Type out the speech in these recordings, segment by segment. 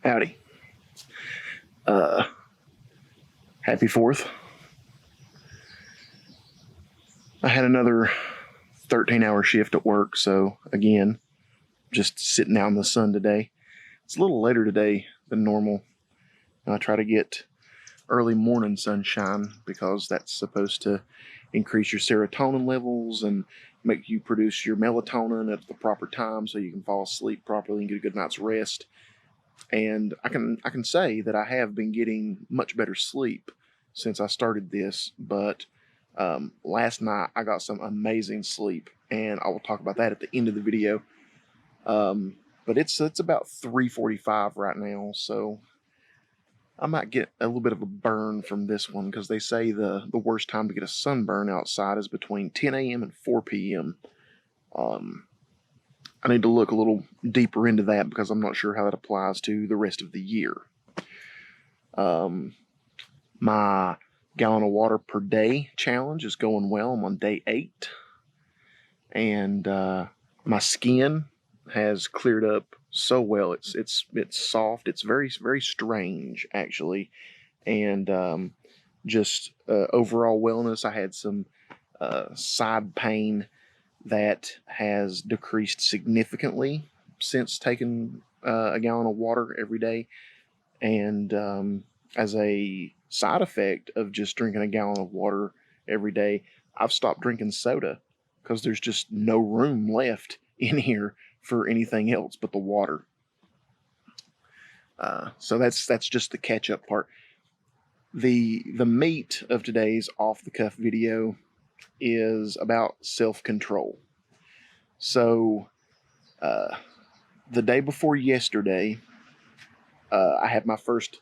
Howdy. Uh, Happy 4th. I had another 13-hour shift at work, so again, just sitting out in the sun today. It's a little later today than normal. I try to get early morning sunshine because that's supposed to increase your serotonin levels and make you produce your melatonin at the proper time so you can fall asleep properly and get a good night's rest. And I can say that I have been getting much better sleep since I started this, but last night I got some amazing sleep, and I will talk about that at the end of the video. But it's about 3:45 right now, so I might get a little bit of a burn from this one because they say the worst time to get a sunburn outside is between 10 a.m. and 4 p.m. I need to look a little deeper into that because I'm not sure how that applies to the rest of the year. My gallon of water per day challenge is going well. I'm on day 8. And my skin has cleared up so well. It's soft. It's very, very strange, actually. And just overall wellness. I had some side pain that has decreased significantly since taking a gallon of water every day. And as a side effect of just drinking a gallon of water every day, I've stopped drinking soda because there's just no room left in here for anything else but the water. So that's just the catch-up part. The meat of today's off-the-cuff video is about self-control. So the day before yesterday, I had my first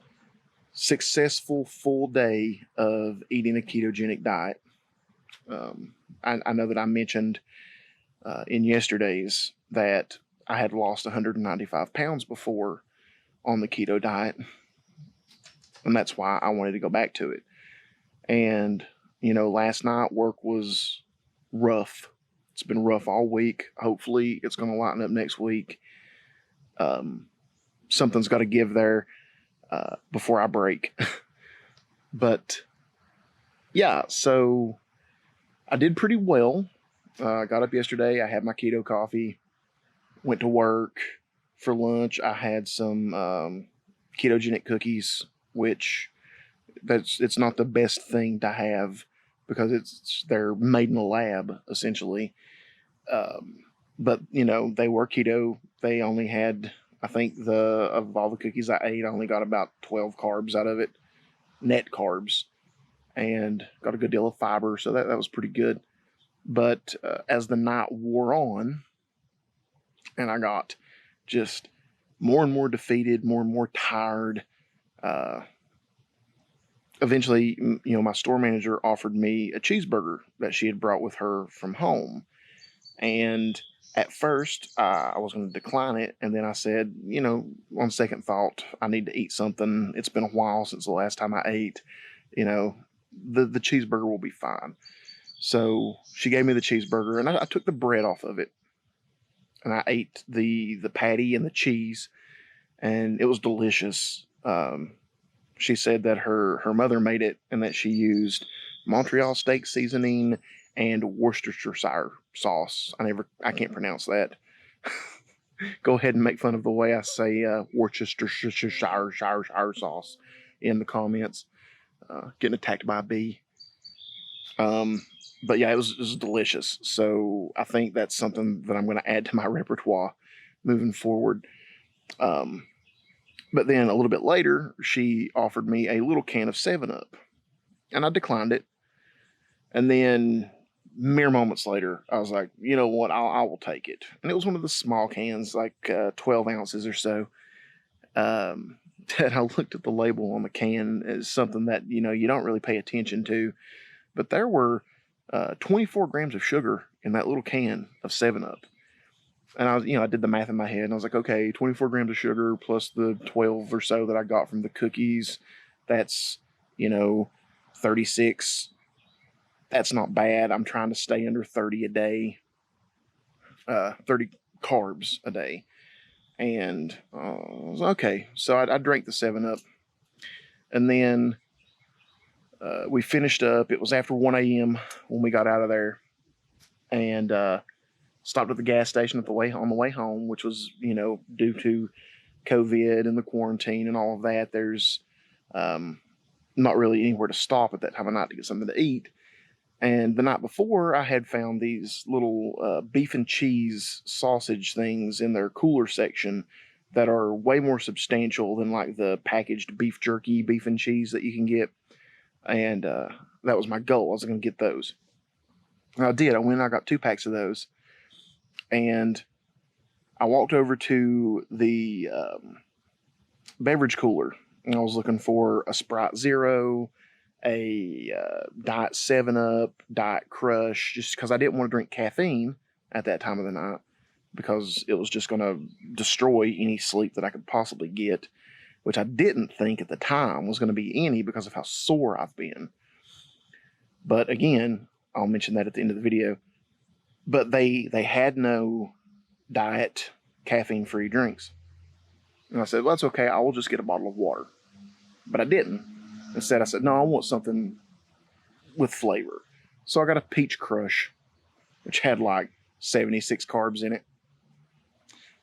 successful full day of eating a ketogenic diet. I know that I mentioned in yesterday's that I had lost 195 pounds before on the keto diet, and that's why I wanted to go back to it. And, last night work was rough. It's been rough all week. Hopefully it's going to lighten up next week. Something's got to give there before I break. But yeah, so I did pretty well. I got up yesterday. I had my keto coffee, went to work. For lunch, I had some ketogenic cookies, which it's not the best thing to have because they're made in a lab essentially. But they were keto. They only had, I think, of all the cookies I ate, I only got about 12 carbs out of it, net carbs, and got a good deal of fiber, so that was pretty good. But as the night wore on, and I got just more and more defeated, more and more tired, eventually, my store manager offered me a cheeseburger that she had brought with her from home. And at first, I was going to decline it. And then I said, on second thought, I need to eat something. It's been a while since the last time I ate. The cheeseburger will be fine. So she gave me the cheeseburger, and I took the bread off of it. And I ate the patty and the cheese, and it was delicious. She said that her mother made it and that she used Montreal steak seasoning and Worcestershire sauce. I can't pronounce that. Go ahead and make fun of the way I say Worcestershire sauce in the comments. Getting attacked by a bee. But yeah, it was delicious. So I think that's something that I'm going to add to my repertoire moving forward. But then a little bit later, she offered me a little can of 7-Up, and I declined it. And then mere moments later, I was like, you know what, I will take it. And it was one of the small cans, like 12 ounces or so. And I looked at the label on the can as something that, you don't really pay attention to. But there were 24 grams of sugar in that little can of 7-Up. And I did the math in my head, and I was like, okay, 24 grams of sugar plus the 12 or so that I got from the cookies, that's, 36. That's not bad. I'm trying to stay under 30 a day, 30 carbs a day. And okay, so I drank the 7-Up. And then we finished up. It was after 1 a.m. when we got out of there. And stopped at the gas station on the way home, which was, due to COVID and the quarantine and all of that. There's not really anywhere to stop at that time of night to get something to eat. And the night before, I had found these little beef and cheese sausage things in their cooler section that are way more substantial than like the packaged beef jerky, beef and cheese that you can get. And that was my goal. I was going to get those. And I did. I went and I got 2 packs of those. And I walked over to the beverage cooler, and I was looking for a Sprite Zero, a Diet 7-Up, Diet Crush, just because I didn't want to drink caffeine at that time of the night, because it was just going to destroy any sleep that I could possibly get, which I didn't think at the time was going to be any because of how sore I've been. But again, I'll mention that at the end of the video. But they had no diet caffeine-free drinks. And I said, well, that's okay. I will just get a bottle of water. But I didn't. Instead, I said, no, I want something with flavor. So I got a Peach Crush, which had like 76 carbs in it.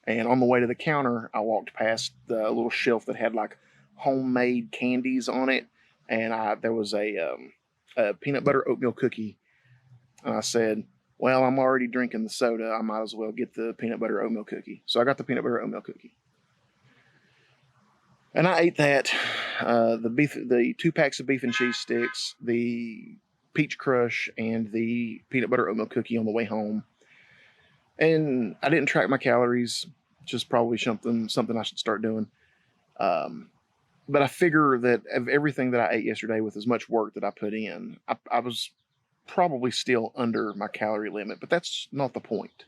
And on the way to the counter, I walked past the little shelf that had like homemade candies on it. And there was a peanut butter oatmeal cookie. And I said, well, I'm already drinking the soda. I might as well get the peanut butter oatmeal cookie. So I got the peanut butter oatmeal cookie. And I ate that, the 2 packs of beef and cheese sticks, the Peach Crush, and the peanut butter oatmeal cookie on the way home. And I didn't track my calories, which is probably something I should start doing. But I figure that of everything that I ate yesterday with as much work that I put in, I was probably still under my calorie limit, but that's not the point.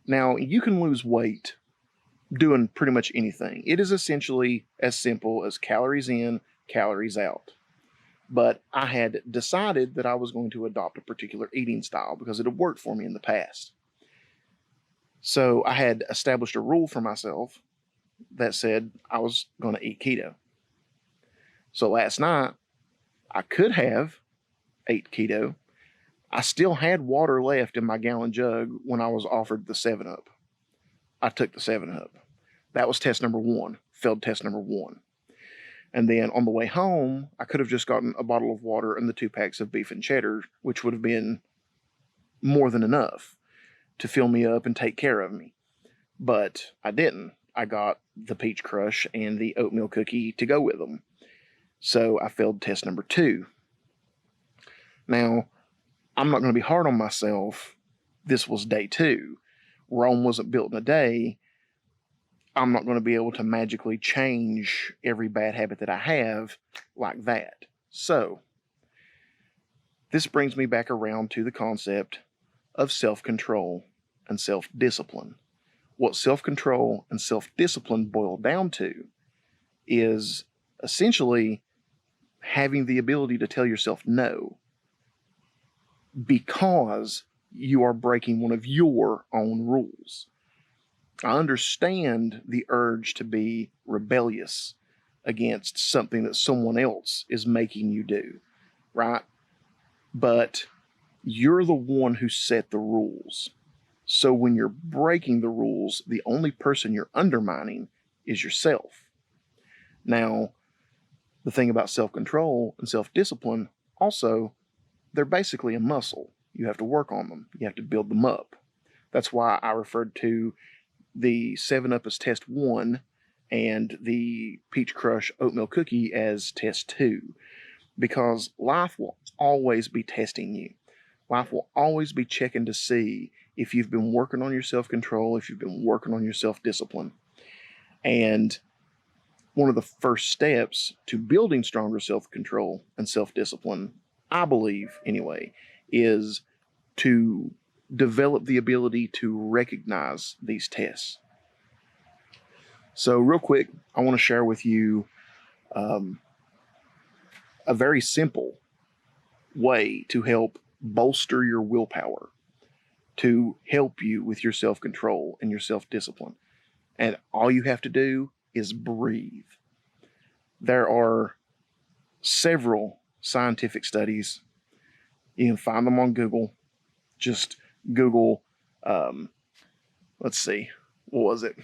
Now, you can lose weight doing pretty much anything. It is essentially as simple as calories in, calories out. But I had decided that I was going to adopt a particular eating style because it had worked for me in the past. So I had established a rule for myself that said I was going to eat keto. So last night, I could have ate keto. I still had water left in my gallon jug when I was offered the 7-Up. I took the 7-Up. That was test number 1, failed test number 1. And then on the way home, I could have just gotten a bottle of water and the 2 packs of beef and cheddar, which would have been more than enough to fill me up and take care of me. But I didn't. I got the Peach Crush and the oatmeal cookie to go with them. So I failed test number 2. Now, I'm not going to be hard on myself. This was day 2. Rome wasn't built in a day. I'm not going to be able to magically change every bad habit that I have like that. So, this brings me back around to the concept of self-control and self-discipline. What self-control and self-discipline boil down to is essentially having the ability to tell yourself no because you are breaking one of your own rules. I understand the urge to be rebellious against something that someone else is making you do, right? But you're the one who set the rules. So when you're breaking the rules, the only person you're undermining is yourself. Now, the thing about self-control and self-discipline, also, they're basically a muscle. You have to work on them. You have to build them up. That's why I referred to the 7-Up as test 1 and the Peach Crush oatmeal cookie as test 2. Because life will always be testing you. Life will always be checking to see if you've been working on your self-control, if you've been working on your self-discipline. And one of the first steps to building stronger self-control and self-discipline, I believe anyway, is to develop the ability to recognize these tests. So real quick, I want to share with you a very simple way to help bolster your willpower, to help you with your self-control and your self-discipline. And all you have to do is breathe. There are several scientific studies. You can find them on Google. Just Google, let's see, what was it?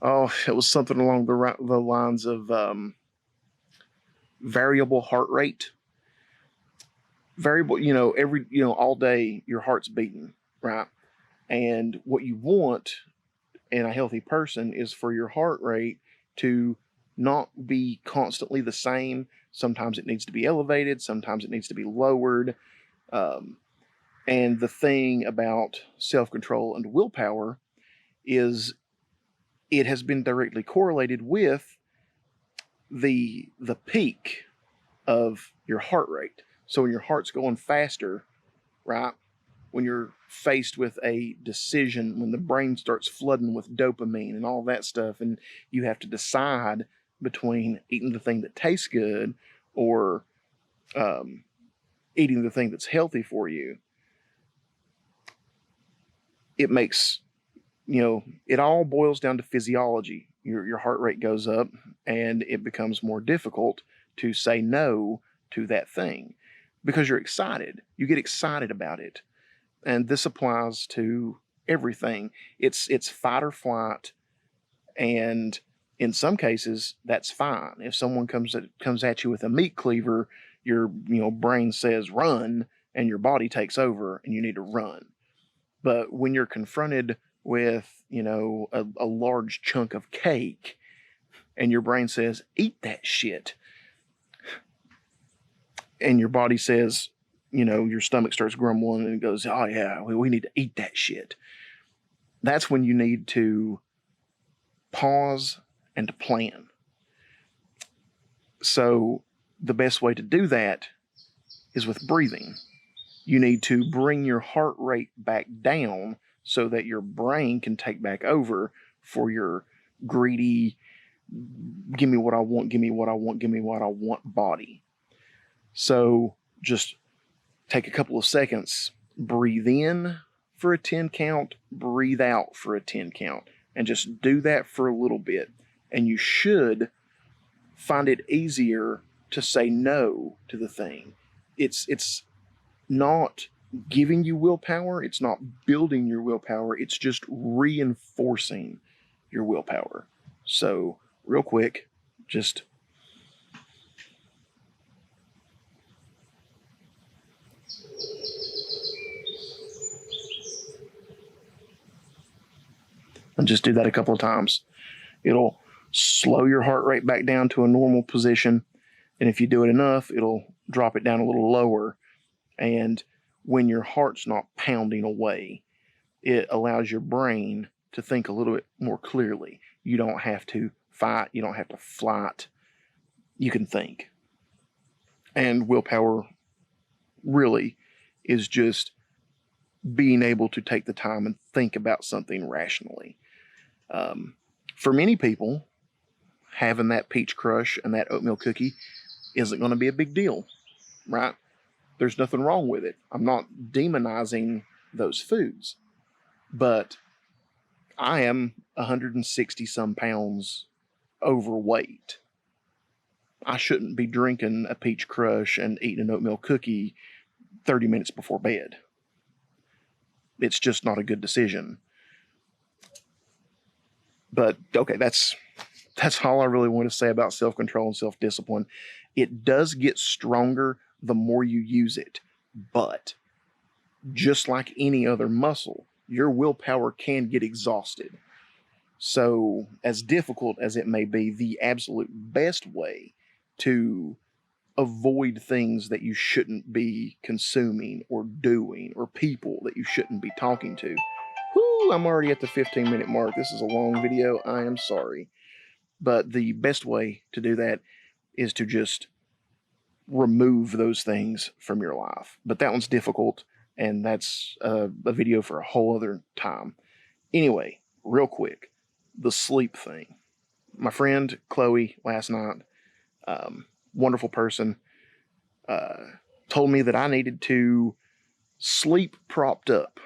Oh, it was something along the lines of variable heart rate. Variable, all day your heart's beating, right? And what you want in a healthy person is for your heart rate to not be constantly the same. Sometimes it needs to be elevated, sometimes it needs to be lowered. And the thing about self-control and willpower is it has been directly correlated with the peak of your heart rate. So when your heart's going faster, right? When you're faced with a decision, when the brain starts flooding with dopamine and all that stuff, and you have to decide between eating the thing that tastes good or eating the thing that's healthy for you, it makes, it all boils down to physiology. Your heart rate goes up and it becomes more difficult to say no to that thing because you're excited. You get excited about it. And this applies to everything. It's fight or flight, and in some cases that's fine. If someone comes at you with a meat cleaver, your brain says run, and your body takes over, and you need to run. But when you're confronted with a large chunk of cake, and your brain says eat that shit, and your body says, your stomach starts grumbling and it goes, oh yeah, we need to eat that shit. That's when you need to pause and to plan. So the best way to do that is with breathing. You need to bring your heart rate back down so that your brain can take back over for your greedy, give me what I want, give me what I want, give me what I want body. So just take a couple of seconds, breathe in for a 10 count, breathe out for a 10 count, and just do that for a little bit. And you should find it easier to say no to the thing. It's not giving you willpower, it's not building your willpower, it's just reinforcing your willpower. So, real quick, just and just do that a couple of times. It'll slow your heart rate back down to a normal position. And if you do it enough, it'll drop it down a little lower. And when your heart's not pounding away, it allows your brain to think a little bit more clearly. You don't have to fight. You don't have to flight. You can think. And willpower really is just being able to take the time and think about something rationally. For many people, having that peach crush and that oatmeal cookie isn't going to be a big deal, right? There's nothing wrong with it. I'm not demonizing those foods, but I am 160 some pounds overweight. I shouldn't be drinking a peach crush and eating an oatmeal cookie 30 minutes before bed. It's just not a good decision. But okay, that's all I really want to say about self-control and self-discipline. It does get stronger the more you use it, but just like any other muscle, your willpower can get exhausted. So, as difficult as it may be, the absolute best way to avoid things that you shouldn't be consuming or doing, or people that you shouldn't be talking to. Whoo, I'm already at the 15-minute mark. This is a long video. I am sorry. But the best way to do that is to just remove those things from your life. But that one's difficult, and that's a video for a whole other time. Anyway, real quick, the sleep thing. My friend Chloe last night, wonderful person, told me that I needed to sleep propped up.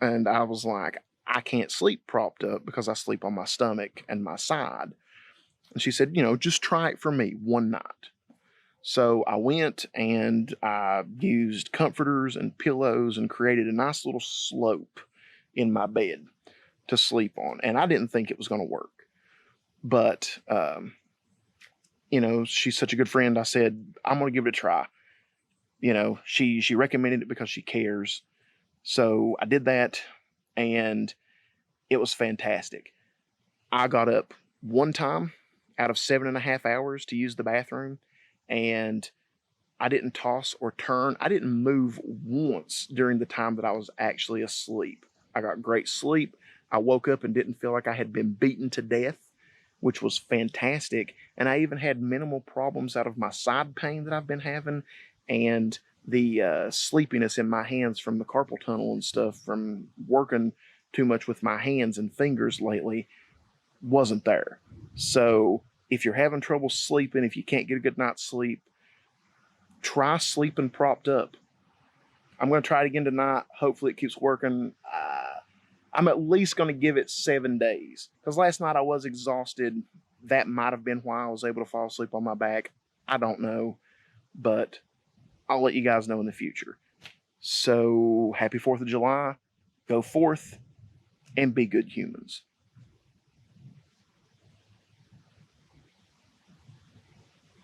And I was like, I can't sleep propped up because I sleep on my stomach and my side. And she said, just try it for me one night. So I went and I used comforters and pillows and created a nice little slope in my bed to sleep on. And I didn't think it was going to work. But, she's such a good friend. I said, I'm going to give it a try. She recommended it because she cares. So I did that, and it was fantastic. I got up one time out of 7.5 hours to use the bathroom, and I didn't toss or turn. I didn't move once during the time that I was actually asleep. I got great sleep. I woke up and didn't feel like I had been beaten to death, which was fantastic. And I even had minimal problems out of my side pain that I've been having, and the sleepiness in my hands from the carpal tunnel and stuff from working too much with my hands and fingers lately wasn't there. So if you're having trouble sleeping, if you can't get a good night's sleep, try sleeping propped up. I'm going to try it again tonight. Hopefully it keeps working. I'm at least going to give it 7 days, because last night I was exhausted. That might have been why I was able to fall asleep on my back. I don't know, but I'll let you guys know in the future. So happy 4th of July. Go forth and be good humans.